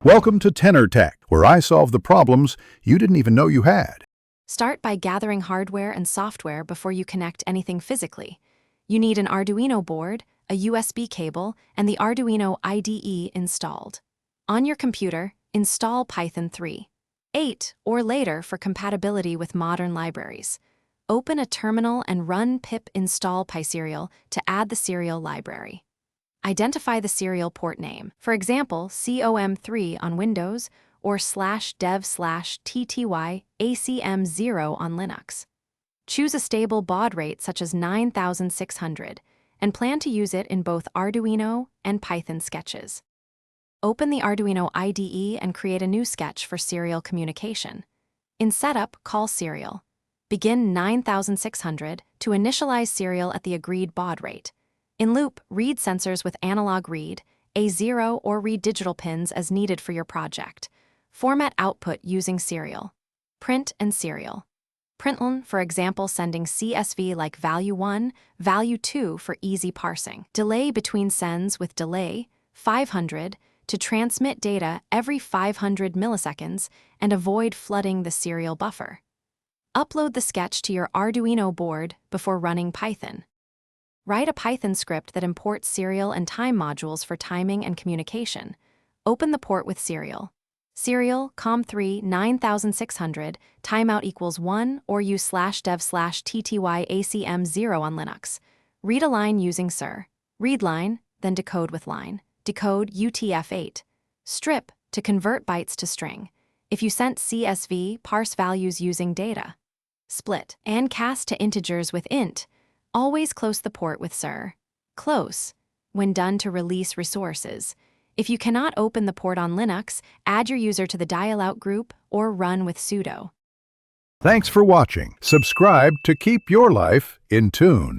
Welcome to Tenor Tech, where I solve the problems you didn't even know you had. Start by gathering hardware and software before you connect anything physically. You need an Arduino board, a USB cable, and the Arduino IDE installed. On your computer, install Python 3.8 or later for compatibility with modern libraries. Open a terminal and run pip install PySerial to add the serial library. Identify the serial port name, for example, COM3 on Windows or /dev/tty/acm0 on Linux. Choose a stable baud rate such as 9600 and plan to use it in both Arduino and Python sketches. Open the Arduino IDE and create a new sketch for serial communication. In Setup, call serial. Begin 9600 to initialize serial at the agreed baud rate. In Loop, read sensors with analog read, A0 or read digital pins as needed for your project. Format output using serial. Print and serial. Println, for example, sending CSV like value 1, value 2 for easy parsing. Delay between sends with delay, 500, to transmit data every 500 milliseconds and avoid flooding the serial buffer. Upload the sketch to your Arduino board before running Python. Write a Python script that imports serial and time modules for timing and communication. Open the port with serial. Serial, COM3 9600, timeout equals 1, or use /dev/tty/acm0 on Linux. Read a line using sir. Read line, then decode with line. Decode UTF-8. Strip, to convert bytes to string. If you sent CSV, parse values using data. Split, and cast to integers with int. Always close the port with sir. Close, when done to release resources. If you cannot open the port on Linux, add your user to the dial-out group or run with sudo. Thanks for watching. Subscribe to keep your life in tune.